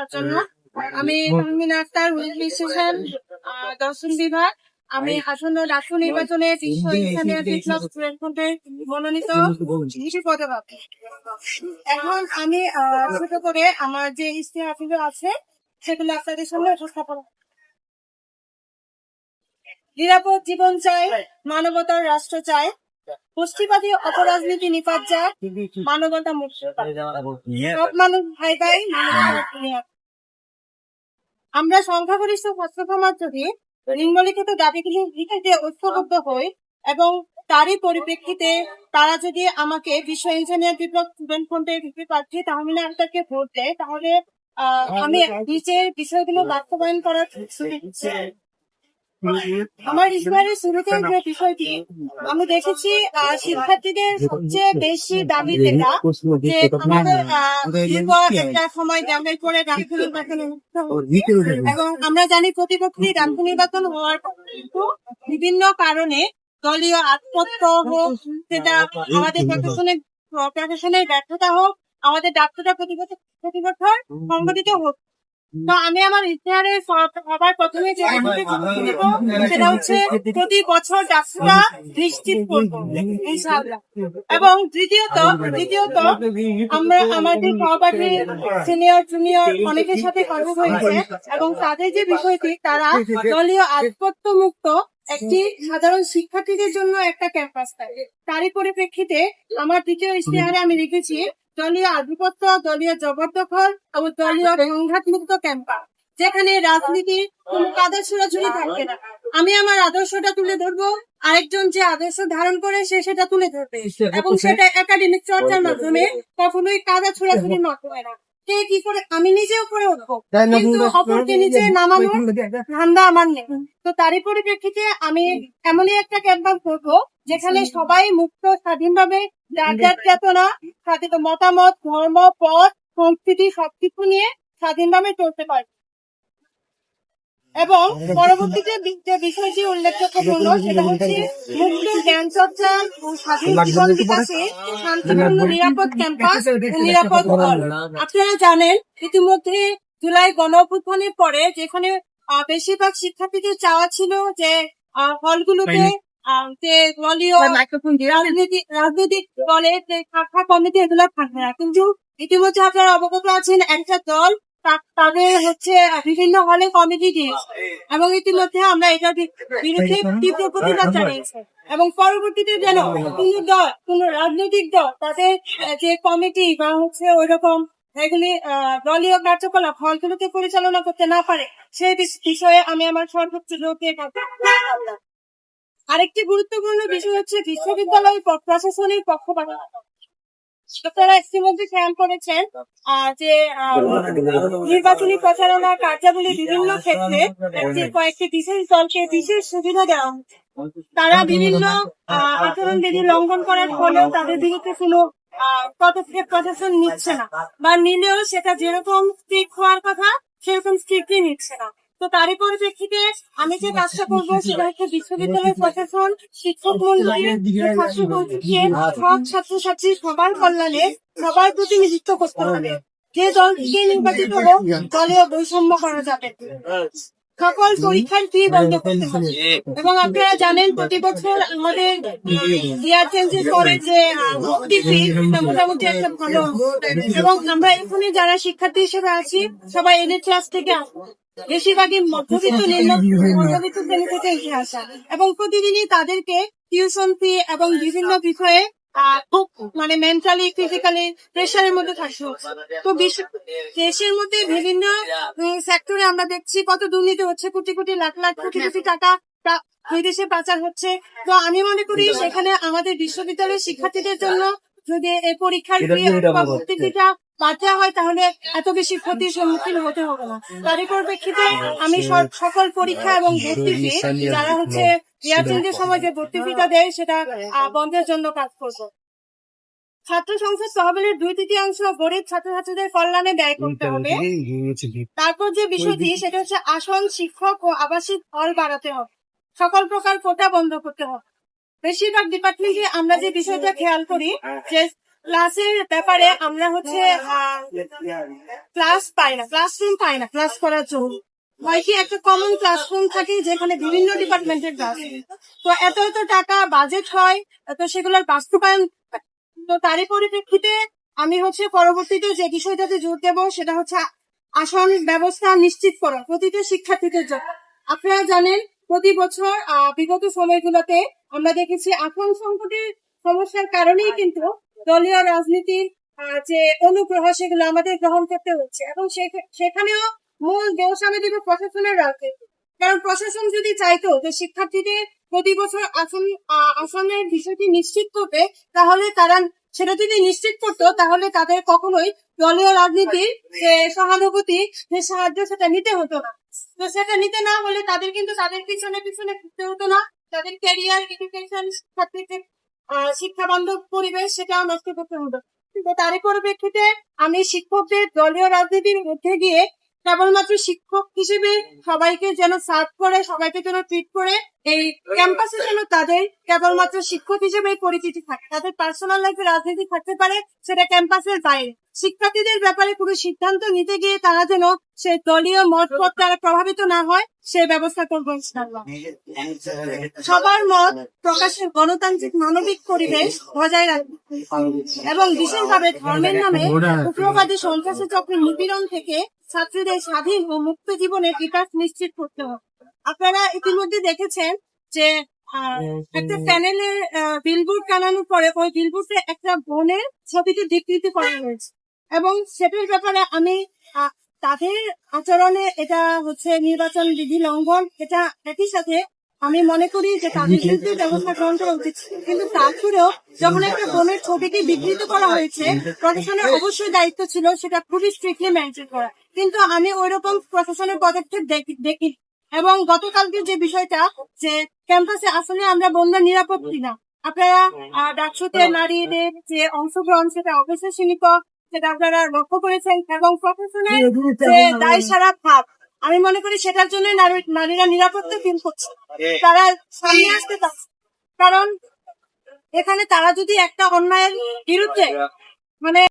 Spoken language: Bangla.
দেখার জন্য। আমি তাহমিনা আক্তার, বিশেষণ দর্শন বিভাগ। আমি আসন্ন ডাকসু নির্বাচনে বিশ্ব ইনসানিয়াত বিপ্লব স্টুডেন্ট ফ্রন্টের মনোনীত পদপ্রার্থী। এখন আমি ছোট করে আমার যে ইশতেহারগুলো আছে সেগুলো আপনাদের সামনে উপস্থাপন। নিরাপদ জীবন চাই, মানবতার রাষ্ট্র চাই, পুষ্টিবাদী অপরাজনীতি নিপাত যায়, মানবতা মুক্ত সব মানুষ ভাই ভাই। আমরা সংখ্যাগরিষ্ঠ ছাত্র সমাজ যদি নিম্নলিখিত দাবিগুলির ভিত্তিতে ঐক্যবদ্ধ হই এবং তারই পরিপ্রেক্ষিতে তারা যদি আমাকে বিশ্ব ইনসানিয়াত বিপ্লব স্টুডেন্ট ফ্রন্টের ভিপি প্রার্থী তাহমিনা আক্তারকে ভোট দেয়, তাহলে আমি নিচের বিষয়গুলো বাস্তবায়ন করার আমার ইসমাইলের শুরুতে যে বিষয়টি আমি দেখেছি, শিক্ষার্থীদের সবচেয়ে বেশি দাবি যেটা যে আমাদের একটা সময় গ্রামের পরে ডাকসু নির্বাচন এবং আমরা জানি প্রতিপক্ষী ডাকসু নির্বাচন হওয়ার কিন্তু বিভিন্ন কারণে দলীয় আধিপত্য হোক, সেটা আমাদের প্রশাসনের ব্যর্থতা হোক, আমাদের ডাক্তাররা প্রতিবছর সংগঠিত হোক। তো আমি আমার ইতিহারে সবার প্রথমে যে সেটা হচ্ছে প্রতি বছর ডাক্তাররা নিশ্চিত করবো ইনশাআল্লাহ। এবং দ্বিতীয়ত আমরা আমাদের সহপাঠী সিনিয়র জুনিয়র অনেকের সাথে কথা হয়েছে এবং তাদের যে বিষয়টি তারা দলীয় আধিপত্য মুক্ত একটি সাধারণ শিক্ষার্থীদের জন্য একটা ক্যাম্পাস চায়। তারই পরিপ্রেক্ষিতে আমার দ্বিতীয় ইশতেহারে আমি লিখেছি দলীয় আধিপত্য, দলীয় জবরদখল এবং দলীয় সংঘাত মুক্ত ক্যাম্পাস, যেখানে রাজনীতির কোন কাদা ছোড়াছুড়ি থাকবে না। আমি আমার আদর্শটা তুলে ধরবো, আরেকজন যে আদর্শ ধারণ করে সে সেটা তুলে ধরবে এবং সেটা একাডেমিক চর্চার মাধ্যমে কখনোই কাদা ছোড়াছুড়ির মাধ্যমে না। কে কি করে আমি নিজেও করে উঠবো, কিন্তু অপরকে নিচে নামানোর ধান্দা আমার নেই। তো তারই পরিপ্রেক্ষিতে আমি এমনই একটা ক্যাম্পাস করবো যেখানে সবাই মুক্ত স্বাধীনভাবে যার যার চেতনা, স্বাধীন মতামত, ধর্ম, পথ, সংস্কৃতি সবকিছু নিয়ে স্বাধীনভাবে চলতে পারবে। এবং পরবর্তীতে যে বিষয়টি উল্লেখযোগ্যপূর্ণ সেটা হচ্ছে মুক্ত জ্ঞান চর্চা ও স্বাধীন জীবন বিকাশে শান্তিপূর্ণ নিরাপদ ক্যাম্পাস ও নিরাপদ হল। আপনারা জানেন ইতিমধ্যে জুলাই গণ অভ্যুত্থানের পরে যেখানে বেশিরভাগ শিক্ষার্থীদের চাওয়া ছিল যে হলগুলোতে যে দলীয় রাজনৈতিক দলের যে শাখা কমিটি এগুলো থাকবে না, কিন্তু ইতিমধ্যে আপনারা অবগত আছেন একটা দল তাদের হচ্ছে বিভিন্ন হলে কমিটি দিয়েছে এবং ইতিমধ্যে আমরা এটার বিরুদ্ধে তীব্র প্রতিবাদ জানিয়েছি এবং পরবর্তীতে যেন কোন রাজনৈতিক দল তাদের যে কমিটি বা হচ্ছে ওই রকম এগুলি দলীয় কার্যকলাপ হলগুলোকে পরিচালনা করতে না পারে সেই বিষয়ে আমি আমার সর্বোচ্চ জোর দিয়ে থাকবো। আরেকটি গুরুত্বপূর্ণ বিষয় হচ্ছে বিশ্ববিদ্যালয় প্রশাসনের পক্ষপাতিত্ব। আপনারা ইতিমধ্যে খেয়াল করেছেন যে নির্বাচনী প্রচারণা কার্যাবলী বিভিন্ন ক্ষেত্রে কয়েকটি বিশেষ দলকে বিশেষ সুবিধা দেওয়া হচ্ছে। তারা বিভিন্ন আচরণবিধি লঙ্ঘন করার ফলেও তাদের বিরুদ্ধে কোনো পদক্ষেপ প্রশাসন নিচ্ছে না, বা নিলেও সেটা যেরকম স্ট্রিক্ট হওয়ার কথা সেরকম স্ট্রিক্টলি নিচ্ছে না। তো তারই পরিপ্রেক্ষিতে আমি যে কাজটা করবো সেটা হচ্ছে বিশ্ববিদ্যালয় প্রশাসন, শিক্ষক মন্ডলী, সব ছাত্রছাত্রী সবার কল্যাণে সবার প্রতিনিধিত্ব করতে হবে। যে দলকে নির্বাচিত হোক দলীয় বৈষম্য করা যাবে, সকল পরীক্ষার ফি বন্ধ করতে হবে। এবং আপনারা জানেন প্রতি বছর আমাদের ইয়ার চেঞ্জের পরে যে ভর্তি ফি মোটামুটি একটা ভালো, এবং আমরা এখানে যারা শিক্ষার্থী হিসেবে আছি সবাই এদের ক্লাস থেকে আসবো, বেশিরভাগই মধ্যবিত্ত মধ্যবিত্ত শ্রেণী থেকে এসে আসা, এবং প্রতিদিনই তাদেরকে টিউশন ফি এবং বিভিন্ন বিষয়ে খুব মেন্টালি ফিজিক্যালি প্রেশারের মধ্যে থাকতে হচ্ছে। তো দেশের মধ্যে বিভিন্ন সেক্টরে আমরা দেখছি কত দুর্নীতি হচ্ছে, কোটি কোটি লাখ লাখ কোটি কোটি টাকা বিদেশে পাচার হচ্ছে। তো আমি মনে করি সেখানে আমাদের বিশ্ববিদ্যালয়ের শিক্ষার্থীদের জন্য যদি এই পরীক্ষার ভর্তি ফিটা বাদ দেওয়া হয় তাহলে এত বেশি ক্ষতির সম্মুখীন হতে হবে না। তারই পরিপ্রেক্ষিতে আমি সকল পরীক্ষা এবং ভর্তি ফি যারা হচ্ছে ইয়ার চেঞ্জের সময় যে ভর্তি ফিটা দেয় সেটা বন্ধের জন্য কাজ করবো। ছাত্র সংসদ তহবিলের 2/3 গরিব ছাত্রছাত্রীদের কল্যাণে ব্যয় করতে হবে। তারপর যে বিষয়টি সেটা হচ্ছে আসন, শিক্ষক ও আবাসিক হল বাড়াতে হবে। সকল প্রকার কোটা বন্ধ করতে হবে। বেশিরভাগ ডিপার্টমেন্টে আমরা যে বিষয়টা খেয়াল করি যে ক্লাসের ব্যাপারে আমরা হচ্ছে ক্লাস পাই না, ক্লাসরুম পাই না ক্লাস করার জন্য। হয় কি একটা কমন ক্লাসরুম থাকে যেখানে বিভিন্ন ডিপার্টমেন্টের ক্লাস, তো এত এত টাকা বাজেট হয়, তো সেগুলোর বাস্তবায়ন, তো তারই পরিপ্রেক্ষিতে আমি হচ্ছে পরবর্তীতে যে বিষয়টাতে জোর দেবো সেটা হচ্ছে আসন ব্যবস্থা নিশ্চিত করা প্রতিটা শিক্ষার্থীদের জন্য। আপনারা জানেন প্রতি বছর বিগত সময়গুলোতে আমরা দেখেছি আসন সংকটের সমস্যার কারণেই কিন্তু দলীয় রাজনীতির যে অনুগ্রহ সেগুলো আমাদের গ্রহণ করতে হচ্ছে, এবং সেখানেও মূল দোষ আমি দেবো প্রশাসনের রাজনীতি। কারণ প্রশাসন যদি চাইতো যে শিক্ষার্থীদের প্রতি বছর আসনের বিষয়টি নিশ্চিত করবে, তাহলে তারা সেটা যদি নিশ্চিত করতো তাহলে তাদের কখনোই দলীয় রাজনীতির যে সহানুভূতি, যে সাহায্য সেটা নিতে হতো না। তো সেটা নিতে না হলে তাদের কিন্তু তাদের পিছনে পিছনে ঘুরতে হতো না, তাদের ক্যারিয়ার, এডুকেশন, শিক্ষার্থীদের শিক্ষা বান্ধব পরিবেশ সেটাও নষ্ট করতে হতো। কিন্তু তারই পরিপ্রেক্ষিতে আমি শিক্ষকদের দলীয় রাজনীতির মধ্যে গিয়ে কেবলমাত্র শিক্ষক হিসেবে সবাইকে যেন সার্ভ করে, সবাইকে যেন ট্রিট করে, এই ক্যাম্পাসে যেন তাদের কেবলমাত্র শিক্ষক হিসেবে পরিচিতি থাকে, তাদের পার্সোনাল লাইফে রাজনীতি থাকতে পারে সেটা ক্যাম্পাসের বাইরে। শিক্ষার্থীদের ব্যাপারে কোনো সিদ্ধান্ত নিতে গিয়ে তারা যেন সেই দলীয় মত দ্বারা প্রভাবিত না হয়, সে ব্যবস্থা করবো ইনশাআল্লাহ। সবার মত প্রকাশের গণতান্ত্রিক মানবিক পরিবেশ বজায় রাখবে এবং বিশেষভাবে ধর্মের নামে উগ্রবাদী সন্ত্রাসী চক্রের নিপীড়ন থেকে ছাত্রীদের স্বাধীন ও মুক্ত জীবনের বিকাশ নিশ্চিত করতে হবে। আপনারা ইতিমধ্যে দেখেছেন যে একটা প্যানেলের বিলবোর্ড টানানোর পরে ওই বিলবোর্ডে একটা বোনের ছবিটি বিকৃতি করা হয়েছে, এবং সেটার ব্যাপারে আমি তাদের আচরণে এটা হচ্ছে নির্বাচন বিধি লঙ্ঘন, এটা একই সাথে আমি মনে করি যে তাদের বিরুদ্ধে ব্যবস্থা গ্রহণ করা উচিত। কিন্তু তারপরেও যখন একটা বোনের ছবিটি বিকৃত করা হয়েছে, প্রশাসনের অবশ্যই দায়িত্ব ছিল সেটা খুবই স্ট্রিক্টলি মেনটেন করা, কিন্তু আমি ওইরকম প্রশাসনের পদক্ষেপ দেখি। এবং গতকালকে যে বিষয়টা যে ক্যাম্পাসে আসলে আমরা বন্ধ নিরাপদ কিনা, আপনারা ডাকসুতে নারীদের যে অংশগ্রহণ সেটা অবশ্যই সীমিত, সেটা আপনারা লক্ষ্য করেছেন, এবং প্রশাসনের যে দায় সারা ভাব, আমি মনে করি সেটার জন্য নারীরা নিরাপত্তা ফিল করছে, তারা সামনে আসতে পারছে। কারণ এখানে তারা যদি একটা অন্যায়ের বিরুদ্ধে মানে